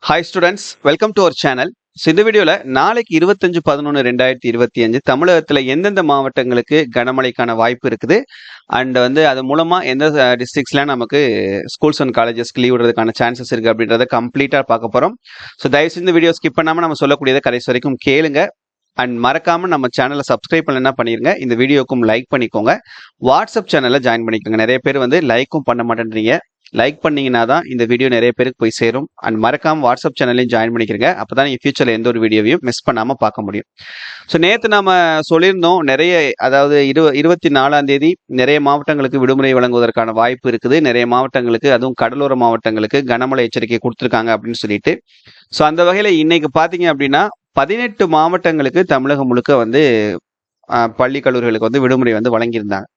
Hi students, welcome to our channel. இந்த வீடியோல நாளைக்கு 25/11/2025 தமிழகத்துல எந்தெந்த மாவட்டங்களுக்கு கனமழைக்கான வாய்ப்பு இருக்குது அண்ட் அது மூலமா எந்த டிஸ்ட்ரிக்ட்ஸ்லாம் நமக்கு ஸ்கூல்ஸ் அண்ட் காலேஜஸ்க்கு லீவ் விடுறதுக்கான சான்சஸ் இருக்கு அப்படின்றத கம்ப்ளீட்டா பார்க்க போறோம். ஸோ தயவுசெய்து இந்த வீடியோ ஸ்கிப் பண்ணாம நம்ம சொல்லக்கூடியதை கடைசி வரைக்கும் கேளுங்க. அண்ட் மறக்காம நம்ம சேனலை சப்ஸ்கிரைப் பண்ணலன்னா பண்ணிருங்க. இந்த வீடியோக்கும் லைக் பண்ணிக்கோங்க. வாட்ஸ்அப் சேனல்ல ஜாயின் பண்ணிக்கோங்க. நிறைய பேர் லைக்கும் பண்ண மாட்டேன்றீங்க. லைக் பண்ணீங்கன்னா தான் இந்த வீடியோ நிறைய பேருக்கு போய் சேரும். அண்ட் மறக்காம வாட்ஸ்அப் சேனலையும் ஜாயின் பண்ணிக்கிறங்க. அப்பதான் நீங்க ஃபியூச்சர்ல எந்த ஒரு வீடியோவையும் மிஸ் பண்ணாம பார்க்க முடியும். ஸோ நேற்று நாம சொல்லியிருந்தோம் நிறைய, அதாவது 24ஆம் தேதி நிறைய மாவட்டங்களுக்கு விடுமுறை வழங்குவதற்கான வாய்ப்பு இருக்குது. நிறைய மாவட்டங்களுக்கு, அதுவும் கடலோர மாவட்டங்களுக்கு கனமழை எச்சரிக்கை கொடுத்துருக்காங்க அப்படின்னு சொல்லிட்டு. ஸோ அந்த வகையில இன்னைக்கு பாத்தீங்க அப்படின்னா 18 மாவட்டங்களுக்கு தமிழகம் முழுக்க பள்ளி கல்லூரிகளுக்கு விடுமுறை வழங்கியிருந்தாங்க.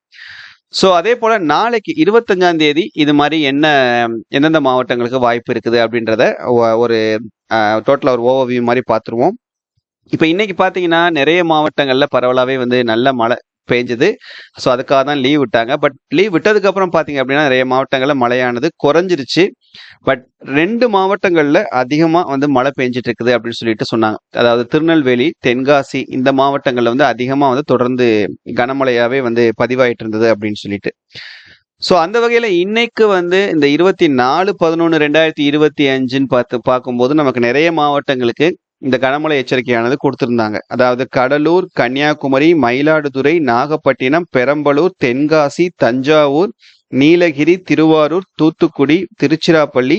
ஸோ அதே போல நாளைக்கு 25ஆம் தேதி இது மாதிரி எந்தெந்த மாவட்டங்களுக்கு வாய்ப்பு இருக்குது அப்படின்றத ஒரு டோட்டலா ஒரு ஓவர்வியூ மாதிரி பார்த்துருவோம். இப்போ இன்னைக்கு பார்த்தீங்கன்னா நிறைய மாவட்டங்கள்ல பரவலாவே நல்ல மழை பெஞ்சது. ஸோ அதுக்காக தான் லீவ் விட்டாங்க. பட் லீவ் விட்டதுக்கு அப்புறம் பார்த்தீங்க அப்படின்னா நிறைய மாவட்டங்கள்ல மழையானது குறைஞ்சிருச்சு. பட் 2 மாவட்டங்கள்ல அதிகமா மழை பெஞ்சிட்டு இருக்குது அப்படின்னு சொல்லிட்டு சொன்னாங்க. அதாவது திருநெல்வேலி, தென்காசி இந்த மாவட்டங்கள்ல அதிகமா தொடர்ந்து கனமழையாவே பதிவாயிட்டு இருந்தது அப்படின்னு சொல்லிட்டு. ஸோ அந்த வகையில இன்னைக்கு இந்த 24/11/2025 பார்க்கும்போது நமக்கு நிறைய மாவட்டங்களுக்கு இந்த கனமழை எச்சரிக்கையானது கொடுத்திருந்தாங்க. அதாவது கடலூர், கன்னியாகுமரி, மயிலாடுதுறை, நாகப்பட்டினம், பெரம்பலூர், தென்காசி, தஞ்சாவூர், நீலகிரி, திருவாரூர், தூத்துக்குடி, திருச்சிராப்பள்ளி,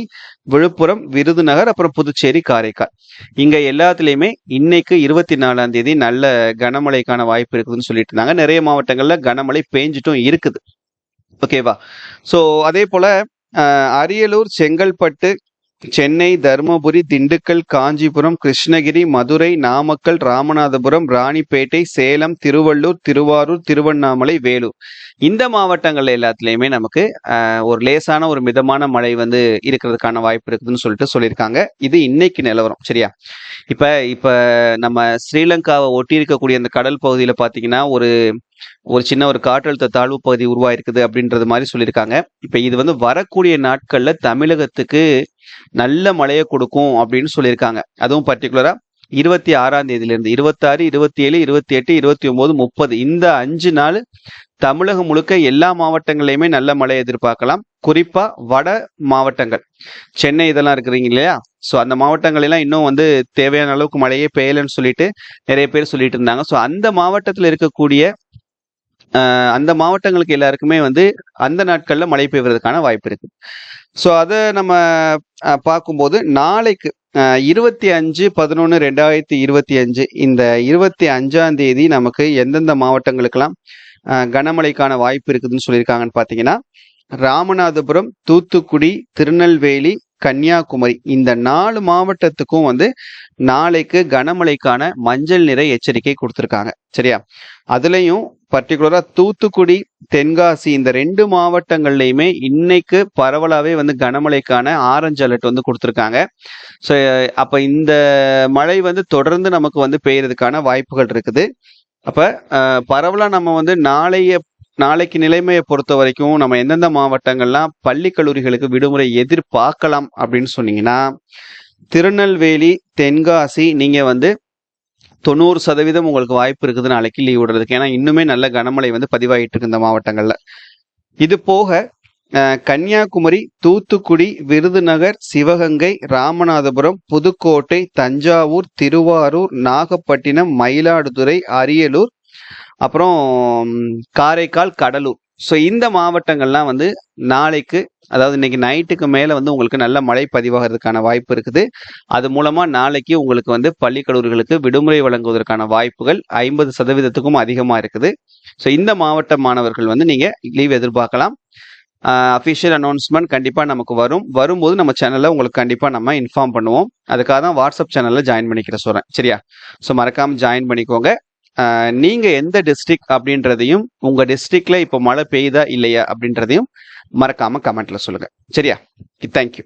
விழுப்புரம், விருதுநகர், அப்புறம் புதுச்சேரி, காரைக்கால், இங்க எல்லாத்துலயுமே இன்னைக்கு 24ஆம் தேதி நல்ல கனமழைக்கான வாய்ப்பு இருக்குதுன்னு சொல்லிட்டு இருந்தாங்க. நிறைய மாவட்டங்கள்ல கனமழை பெஞ்சிட்டும் இருக்குது. ஓகேவா? ஸோ அதே போல அரியலூர், செங்கல்பட்டு, சென்னை, தருமபுரி, திண்டுக்கல், காஞ்சிபுரம், கிருஷ்ணகிரி, மதுரை, நாமக்கல், ராமநாதபுரம், ராணிப்பேட்டை, சேலம், திருவள்ளூர், திருவாரூர், திருவண்ணாமலை, வேலூர் இந்த மாவட்டங்கள்ல எல்லாத்துலயுமே நமக்கு ஒரு லேசான ஒரு மிதமான மழை இருக்கிறதுக்கான வாய்ப்பு இருக்குதுன்னு சொல்லியிருக்காங்க. இது இன்னைக்கு நிலவரம். சரியா? இப்ப நம்ம ஸ்ரீலங்காவை ஒட்டி இருக்கக்கூடிய அந்த கடல் பகுதியில பாத்தீங்கன்னா ஒரு சின்ன ஒரு காற்றழுத்த தாழ்வு பகுதி உருவாயிருக்குது அப்படின்றது மாதிரி சொல்லியிருக்காங்க. இப்ப இது வரக்கூடிய நாட்கள்ல தமிழகத்துக்கு நல்ல மழையை கொடுக்கும் அப்படின்னு சொல்லியிருக்காங்க. அதுவும் பர்டிகுலரா 26ஆம் தேதியிலிருந்து 26, 27, 28, 29, 30 இந்த 5 நாள் தமிழகம் முழுக்க எல்லா மாவட்டங்களையுமே நல்ல மழை எதிர்பார்க்கலாம். குறிப்பா வட மாவட்டங்கள், சென்னை இதெல்லாம் இருக்குறீங்க இல்லையா? ஸோ அந்த மாவட்டங்கள் எல்லாம் இன்னும் தேவையான அளவுக்கு மழையே பெய்யலன்னு சொல்லிட்டு நிறைய பேர் சொல்லிட்டு இருந்தாங்க. ஸோ அந்த மாவட்டத்தில் இருக்கக்கூடிய அந்த மாவட்டங்களுக்கு எல்லாருக்குமே அந்த நாட்கள்ல மழை பெய்வதற்கான வாய்ப்பு இருக்கு. ஸோ அதை நம்ம பார்க்கும்போது நாளைக்கு 25/11/2025 இந்த 25ஆம் தேதி நமக்கு எந்தெந்த மாவட்டங்களுக்கெல்லாம் கனமழைக்கான வாய்ப்பு இருக்குதுன்னு சொல்லியிருக்காங்கன்னு பார்த்தீங்கன்னா, ராமநாதபுரம், தூத்துக்குடி, திருநெல்வேலி, கன்னியாகுமரி இந்த 4 மாவட்டத்துக்கும் நாளைக்கு கனமழைக்கான மஞ்சள் நிற எச்சரிக்கை கொடுத்திருக்காங்க. சரியா? அதுலயும் பர்டிகுலரா தூத்துக்குடி, தென்காசி இந்த 2 மாவட்டங்கள்லயுமே இன்னைக்கு பரவலாவே கனமழைக்கான ஆரஞ்சு அலர்ட் கொடுத்திருக்காங்க. ஸோ அப்ப இந்த மழை தொடர்ந்து நமக்கு பெய்யறதுக்கான வாய்ப்புகள் இருக்குது. அப்ப பரவலா நம்ம நாளைக்கு நிலைமையை பொறுத்த வரைக்கும் நம்ம எந்தெந்த மாவட்டங்கள்லாம் பள்ளி கல்லூரிகளுக்கு விடுமுறை எதிர்பார்க்கலாம் அப்படின்னு சொன்னீங்கன்னா, திருநெல்வேலி, தென்காசி நீங்க 90% உங்களுக்கு வாய்ப்பு இருக்குது நாளைக்கு லீவ் விடுறதுக்கு. ஏன்னா இன்னுமே நல்ல கனமழை பதிவாயிட்டு இருக்கு இந்த மாவட்டங்கள்ல. இது போக கன்னியாகுமரி, தூத்துக்குடி, விருதுநகர், சிவகங்கை, ராமநாதபுரம், புதுக்கோட்டை, தஞ்சாவூர், திருவாரூர், நாகப்பட்டினம், மயிலாடுதுறை, அரியலூர், அப்புறம் காரைக்கால், கடலூர். ஸோ இந்த மாவட்டங்கள்லாம் நாளைக்கு, அதாவது இன்னைக்கு நைட்டுக்கு மேல உங்களுக்கு நல்ல மழை பதிவாகிறதுக்கான வாய்ப்பு இருக்குது. அது மூலமா நாளைக்கு உங்களுக்கு பள்ளி கல்லூரிகளுக்கு விடுமுறை வழங்குவதற்கான வாய்ப்புகள் 50%க்கும் அதிகமா இருக்குது. ஸோ இந்த மாவட்ட மாணவர்கள் நீங்க லீவ் எதிர்பார்க்கலாம். அஃபிஷியல் அனௌன்ஸ்மெண்ட் கண்டிப்பா நமக்கு வரும்போது நம்ம சேனல்ல உங்களுக்கு கண்டிப்பா நம்ம இன்ஃபார்ம் பண்ணுவோம். அதுக்காக தான் வாட்ஸ்அப் சேனல்ல ஜாயின் பண்ணிக்கிற சொல்றேன். சரியா? ஸோ மறக்காம ஜாயின் பண்ணிக்கோங்க. நீங்க எந்த டிஸ்ட்ரிக்ட் அப்படின்றதையும், உங்க டிஸ்ட்ரிக்ட்ல இப்போ மழை பெய்யுதா இல்லையா அப்படின்றதையும் மறக்காம கமெண்ட்ல சொல்லுங்க. சரியா? தேங்க்யூ.